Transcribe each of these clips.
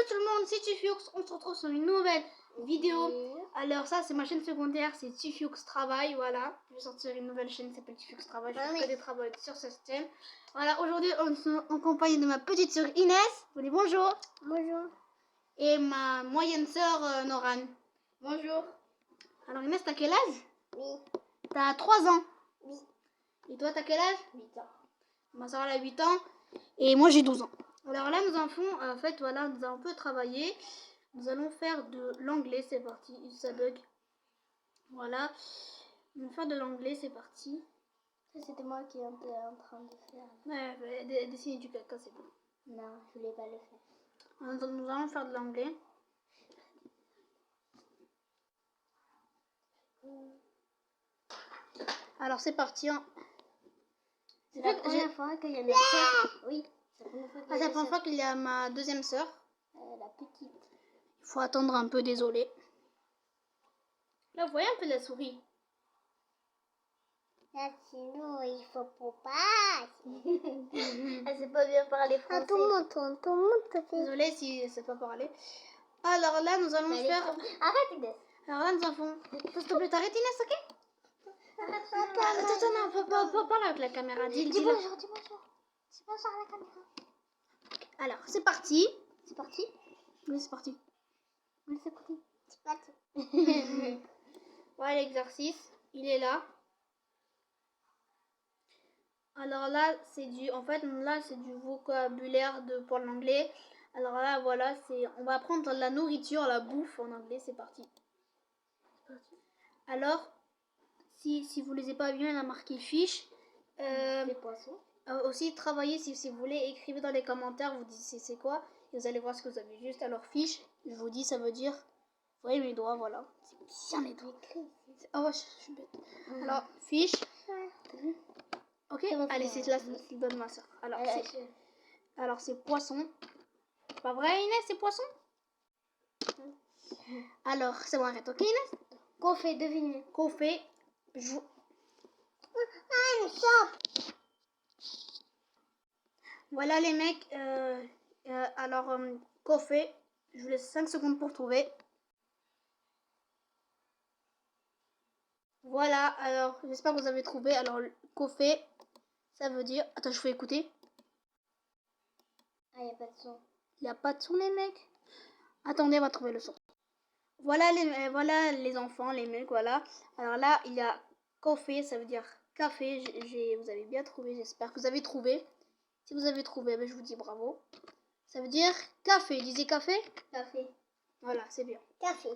Salut tout le monde, c'est Tiffioux. On se retrouve sur une nouvelle vidéo. Alors ça c'est ma chaîne secondaire, c'est Tiffioux Travail. Voilà, je vais sortir une nouvelle chaîne qui s'appelle Tiffioux Travail. Je fais que des travaux sur ce système. Voilà, aujourd'hui on est en compagnie de ma petite soeur Inès. Vous dites bonjour. Bonjour. Et ma moyenne soeur Noran. Bonjour. Alors Inès, t'as quel âge? Oui. T'as 3 ans. Oui. Et toi t'as quel âge? 8 ans. Ma soeur elle a 8 ans. Et moi j'ai 12 ans. Alors là nous en fait voilà, nous allons un peu travailler. Nous allons faire de l'anglais, c'est parti. Ça bug. Voilà. On va faire de l'anglais, c'est parti. C'était moi qui étais en train de faire. Ouais, dessiner du caca, c'est bon. Non, je voulais pas le faire. Nous allons faire de l'anglais. Alors c'est parti. Hein. C'est la première fois qu'il y a ma soeur. Oui, c'est la première fois qu'il y a ma deuxième soeur. La petite. Il faut attendre un peu, désolé. Là, vous voyez un peu la souris. Là, sinon, il faut pas. Elle sait pas bien parler français. Tout le monde. Désolé si elle ne sait pas parler. Alors là, nous allons faire... Arrête, Inès. Alors là, nous allons... S'il te plaît, t'arrêtes Inès, ok? Attends, non, pas parler avec la caméra. Dis bonjour. Dis bonjour à la caméra. Alors, c'est parti. C'est parti? Oui, c'est parti. Oui, c'est parti. C'est parti. Voilà l'exercice. Il est là. Alors là, c'est du... En fait, là, c'est du vocabulaire pour l'anglais. Alors là, voilà, c'est... On va apprendre la nourriture, la bouffe en anglais. C'est parti. Alors... Si vous ne lisez pas bien, il a marqué fiche. Les poissons. Aussi, travaillez si vous voulez. Écrivez dans les commentaires, vous dites c'est quoi. Et vous allez voir ce que vous avez juste. Alors, fiche, je vous dis, ça veut dire... Vous voyez mes doigts, voilà. C'est bien les doigts. Oh, je suis bête. Alors, fiche. T'as vu? Ok, allez, c'est là, c'est bonne ma soeur. Alors, c'est poisson. Pas vrai, Inès, c'est poisson? Alors, c'est bon, arrête, ok, Inès? Café, devinez. Café. Voilà les mecs. Alors, café. Je vous laisse 5 secondes pour trouver. Voilà, alors j'espère que vous avez trouvé. Alors, café, ça veut dire... Attends, je vais écouter. Ah, il n'y a pas de son. Il n'y a pas de son, les mecs. Attendez, on va trouver le son. Voilà les enfants, les mecs, voilà. Alors là, il y a café, ça veut dire café. Vous avez bien trouvé, j'espère que vous avez trouvé. Si vous avez trouvé, ben, je vous dis bravo. Ça veut dire café. Disez café. Café. Voilà, c'est bien. Café.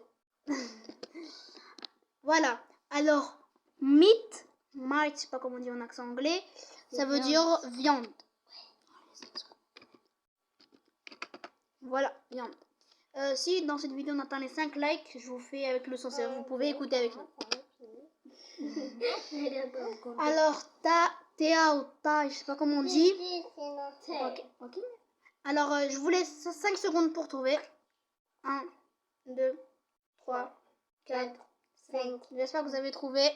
Voilà. Alors, meat, je sais pas comment on dit en accent anglais. Ça veut dire viande. Voilà, viande. Si dans cette vidéo on atteint les 5 likes, je vous fais avec le son. Vous pouvez écouter avec nous. Alors, Théa ou ta, je sais pas comment on dit. Ok. Alors, je vous laisse 5 secondes pour trouver. 1, 2, 3, 4, 5. J'espère que vous avez trouvé.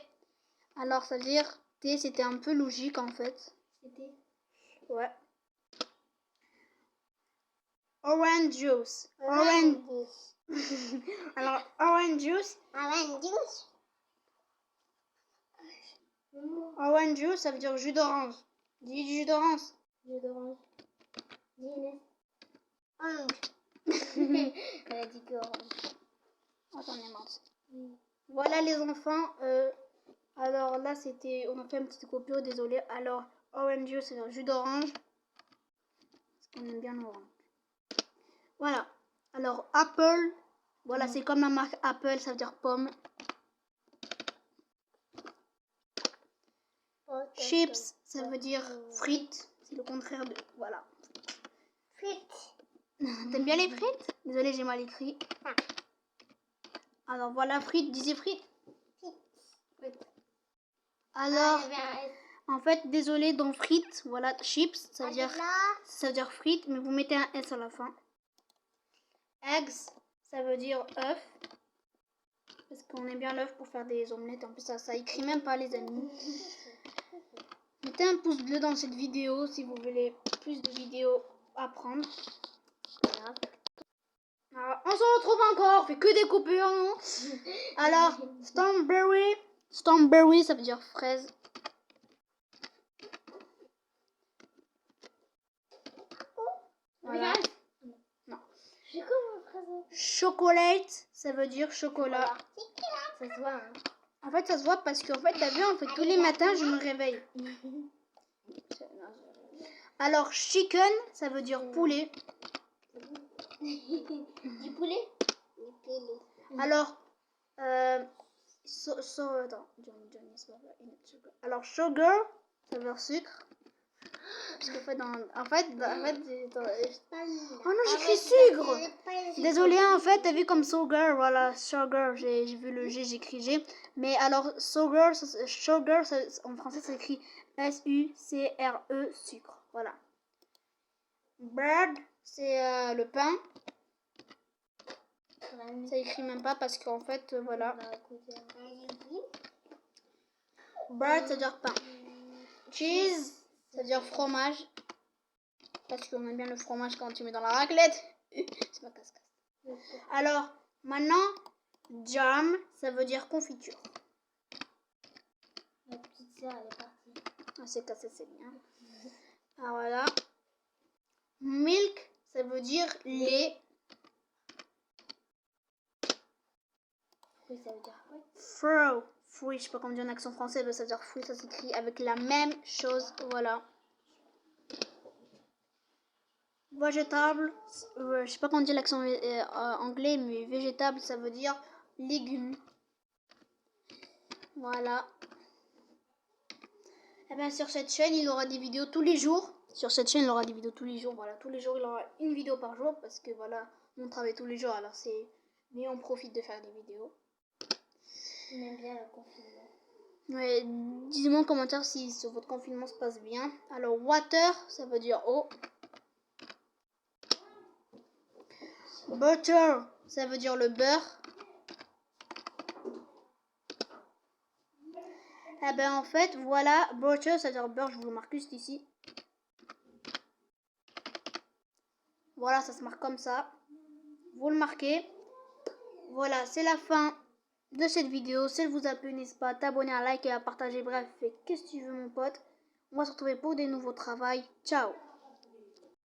Alors, ça veut dire T, c'était un peu logique en fait. C'était. Ouais. Orange juice. Alors, orange juice. Orange juice, ça veut dire jus d'orange. Dis jus d'orange. Jus d'orange. Dis Inès. Orange. Elle a dit que orange. Attendez, mince. Voilà les enfants. Alors là, c'était... On a fait une petite coupure, désolé. Alors, orange juice, c'est jus d'orange. Parce qu'on aime bien l'orange. Voilà. Alors, apple. Voilà, c'est comme la marque Apple, ça veut dire pomme. Chips, ça veut dire frites. C'est le contraire de... Voilà. Frites. T'aimes bien les frites? Désolé, j'ai mal écrit. Alors, voilà, frites. Disez frites. Alors, en fait, désolé, dans frites, voilà, chips, ça veut dire frites, mais vous mettez un S à la fin. Eggs, ça veut dire œuf. Parce qu'on aime bien l'œuf pour faire des omelettes. En plus, ça écrit même pas, les amis. Mettez un pouce bleu dans cette vidéo si vous voulez plus de vidéos à prendre. Voilà. On se retrouve encore, on fait que des coupures, non? Alors, Stormberry. Stormberry, ça veut dire fraise. Voilà. Non. Chocolate, ça veut dire chocolat. Ça se voit. Hein. En fait, ça se voit parce qu'en fait, t'as vu, en fait, tous les matins, je me réveille. Alors, chicken, ça veut dire poulet. Du poulet? Du poulet. Alors, attends, Johnny, c'est pas vrai. Alors, sugar, ça veut dire sucre. Parce qu'en fait, oh non, j'écris sucre. Désolée, en fait, t'as vu comme sugar, voilà, sugar, j'ai vu le G, j'écris G. Mais alors, sugar, en français, ça écrit S-U-C-R-E, sucre, voilà. Bread, c'est le pain. Ça écrit même pas parce qu'en fait, voilà. Bread, ça veut dire pain. Cheese, ça veut dire fromage. Parce qu'on aime bien le fromage quand tu mets dans la raclette. C'est ma casse-casse. Alors, maintenant, jam, ça veut dire confiture. Ma petite sœur, elle est partie. Ah, c'est cassé, c'est bien. Ah, voilà. Milk, ça veut dire lait. Oui, ça veut dire quoi? Fruit, je sais pas comment dire en accent français, mais ça veut dire fruit, ça s'écrit avec la même chose, voilà. Végétable, je sais pas comment dire l'accent anglais, mais végétable, ça veut dire légumes. Voilà. Et bien sur cette chaîne, il aura des vidéos tous les jours. Sur cette chaîne, il aura des vidéos tous les jours. Voilà, tous les jours, il aura une vidéo par jour parce que voilà, on travaille tous les jours, alors c'est mais on profite de faire des vidéos. On aime bien le confinement. Ouais, dites-moi en commentaire si votre confinement se passe bien. Alors, water, ça veut dire eau. Butter, ça veut dire le beurre. Eh ben en fait, voilà, butter, ça veut dire beurre, je vous le marque juste ici. Voilà, ça se marque comme ça. Vous le marquez. Voilà, c'est la fin de cette vidéo. Si elle vous a plu, n'hésitez pas à t'abonner, à liker et à partager. Bref, fais qu'est-ce que tu veux mon pote. On va se retrouver pour des nouveaux travaux. Ciao.